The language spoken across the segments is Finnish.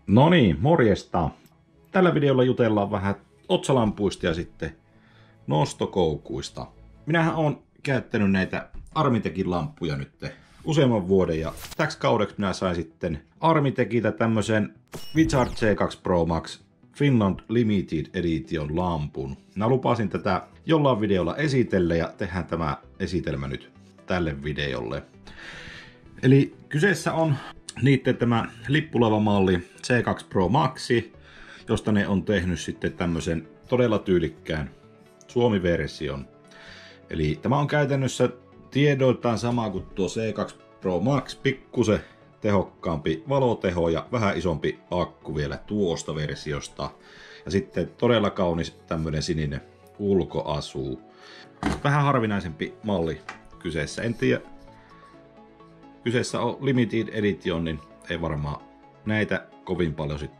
No niin, morjesta. Tällä videolla jutellaan vähän otsalampuista ja sitten nostokoukuista. Minähän on käyttänyt näitä Armitekin lampuja nyt useamman vuoden ja täksi kaudeksi minä sain sitten Armitekiltä tämmösen Wizard C2 Pro Max Finland Limited Edition lampun. Minä lupasin tätä jollain videolla esitellä ja tehdään tämä esitelmä nyt tälle videolle. Eli kyseessä on niitten tämä lippulaivamalli C2 Pro Maxi, josta ne on tehnyt sitten tämmöisen todella tyylikkään Suomi-version. Eli tämä on käytännössä tiedoiltaan sama kuin tuo C2 Pro Max, pikkusen tehokkaampi valoteho ja vähän isompi akku vielä tuosta versiosta. Ja sitten todella kaunis tämmöinen sininen ulkoasu. Vähän harvinaisempi malli kyseessä. En tiedä, kyseessä on Limited Edition, niin ei varmaan näitä kovin paljon sit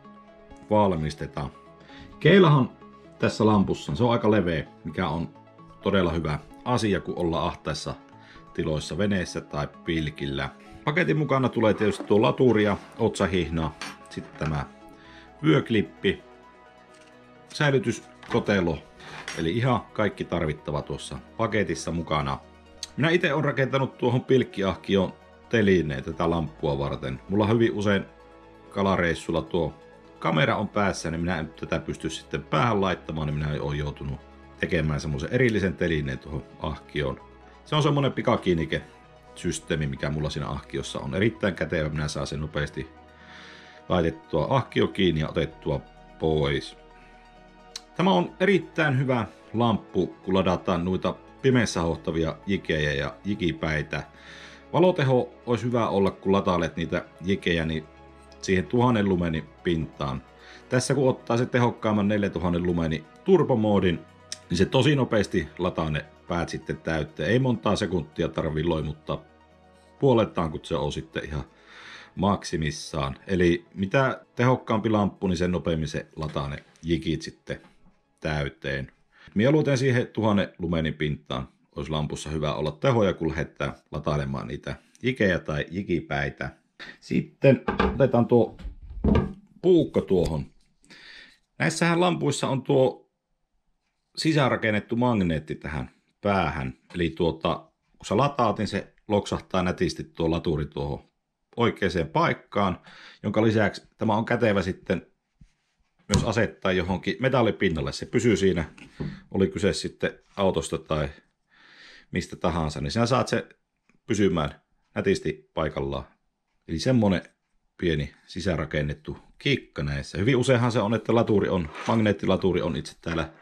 valmisteta. Keilahan tässä lampussa, se on aika leveä, mikä on todella hyvä asia, kun ollaan ahtaissa tiloissa veneessä tai pilkillä. Paketin mukana tulee tietysti tuo laturi ja otsahihna, sitten tämä vyöklippi, säilytyskotelo, eli ihan kaikki tarvittava tuossa paketissa mukana. Minä itse olen rakentanut tuohon pilkkiahkioon telineen tätä lamppua varten. Mulla hyvin usein kalareissulla tuo kamera on päässä, niin minä en tätä pysty sitten päähän laittamaan, niin minä olen joutunut tekemään semmoisen erillisen telineen tuohon ahkioon. Se on semmoinen pikakiinnike-systeemi, mikä mulla siinä ahkiossa on. Erittäin kätevä, minä saan sen nopeasti laitettua ahkio kiinni ja otettua pois. Tämä on erittäin hyvä lamppu, kun ladataan noita pimeässä hohtavia jikejä ja jikipäitä. Valoteho olisi hyvä olla, kun latailet niitä jikejä niin siihen 1000 lumeni pintaan. Tässä kun ottaa se tehokkaamman 4000 lumeni turbomoodin, niin se tosi nopeasti lataa ne päät sitten täytteen. Ei montaa sekuntia tarvii loimuttaa puolettaan, kun se on sitten ihan maksimissaan. Eli mitä tehokkaampi lamppu, niin sen nopeammin se lataa ne jikit sitten täyteen. Mieluiten siihen 1000 lumenin pintaan olisi lampussa hyvä olla tehoja, kun lähdetään latailemaan niitä jikejä tai jikipäitä. Sitten otetaan tuo puukko tuohon. Näissähän lampuissa on tuo sisäänrakennettu magneetti tähän päähän. Eli kun sä lataat, niin se loksahtaa nätisti tuo laturi tuohon oikeaan paikkaan, jonka lisäksi tämä on kätevä sitten myös asettaa johonkin metallipinnalle. Se pysyy siinä, oli kyse sitten autosta tai mistä tahansa, niin sinä saat se pysymään nätisti paikallaan. Eli semmonen pieni sisäänrakennettu kikka näissä. Hyvin useinhan se on, että magneettilaturi on itse täällä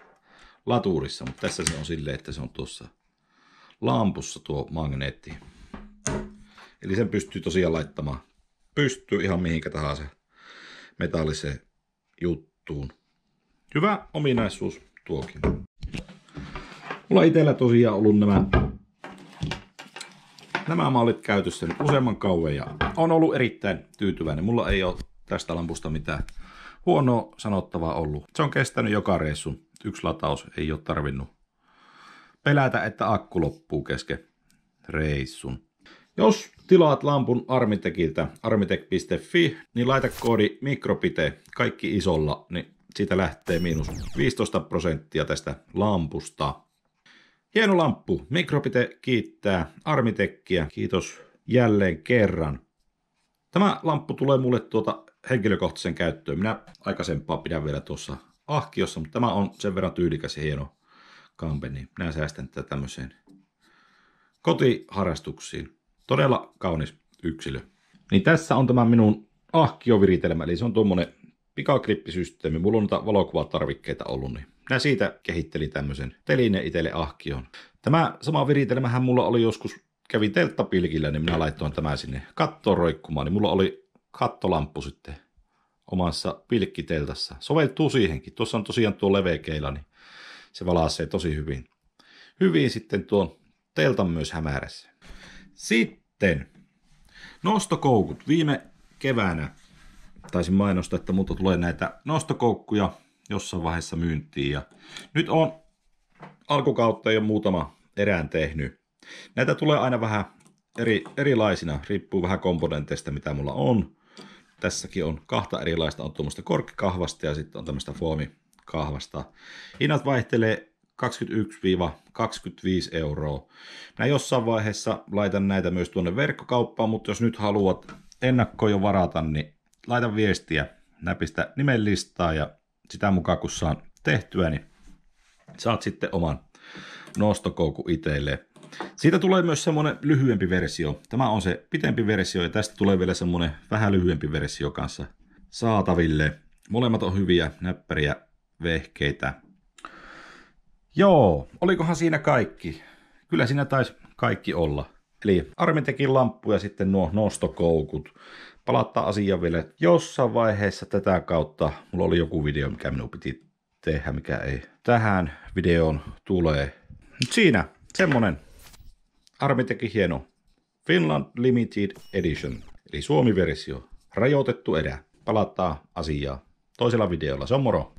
laturissa, mutta tässä se on silleen, että se on tuossa lampussa tuo magneetti. Eli sen pystyy tosiaan laittamaan. Pystyy ihan mihinkä tahansa metalliseen juttuun. Hyvä ominaisuus tuokin. Mulla itsellä tosiaan ollut nämä mallit käytössä nyt useamman kauan ja on ollut erittäin tyytyväinen. Mulla ei ole tästä lampusta mitään huonoa sanottavaa ollut. Se on kestänyt joka reissun. Yksi lataus ei ole tarvinnut pelätä, että akku loppuu kesken reissun. Jos tilaat lampun Armitekiltä, armitek.fi, niin laita koodi mikropite, kaikki isolla, niin siitä lähtee miinus 15% tästä lampusta. Hieno lamppu. Mikropite kiittää Armitekkiä. Kiitos jälleen kerran. Tämä lamppu tulee mulle henkilökohtaisen käyttöön. Minä aikaisempaa pidän vielä tuossa ahkiossa, mutta tämä on sen verran tyylikäs ja hieno kampe, niin minä säästän tätä tämmöiseen kotiharrastuksiin. Todella kaunis yksilö. Niin tässä on tämä minun ahkioviritelmä, eli se on tuommoinen pikaklippisysteemi. Mulla on noita valokuvatarvikkeita ollut, niin minä siitä kehittelin tämmöisen telineen itselle ahkioon. Tämä sama viritelmähän mulla oli joskus, kävin telttapilkillä, niin minä laitoin tämän sinne kattoon roikkumaan, niin mulla oli kattolamppu sitten omassa pilkkiteltassa. Soveltuu siihenkin. Tuossa on tosiaan tuo leveä keila, niin se valaisee tosi hyvin. Hyvin sitten tuon teltan myös hämärässä. Sitten nostokoukut. Viime keväänä taisin mainostaa, että multa tulee näitä nostokoukkuja jossain vaiheessa myyntiin. Ja nyt on alkukautta jo muutama erään tehnyt. Näitä tulee aina vähän erilaisina, riippuu vähän komponenteista mitä mulla on. Tässäkin on 2 erilaista, on tuommoista korkkikahvasta ja sitten on tämmöistä foamikahvasta. Hinnat vaihtelee 21-25 €. Mä jossain vaiheessa laitan näitä myös tuonne verkkokauppaan, mutta jos nyt haluat ennakkoon jo varata, niin laita viestiä, näpistä nimen listaa ja sitä mukaan kun saan tehtyä, niin saat sitten oman nostokoukun itselleen. Siitä tulee myös semmoinen lyhyempi versio. Tämä on se pitempi versio ja tästä tulee vielä semmoinen vähän lyhyempi versio kanssa saataville. Molemmat on hyviä, näppäriä vehkeitä. Joo, olikohan siinä kaikki? Kyllä siinä taisi kaikki olla. Eli Armi teki lamppu ja sitten nuo nostokoukut. Palataan asiaan vielä jossain vaiheessa tätä kautta. Mulla oli joku video, mikä minun piti tehdä, mikä ei tähän videoon tulee. Nyt siinä semmonen. Armi teki hieno Finland Limited Edition, eli Suomi-versio, rajoitettu erä. Palataan asiaan toisella videolla. Se on moro!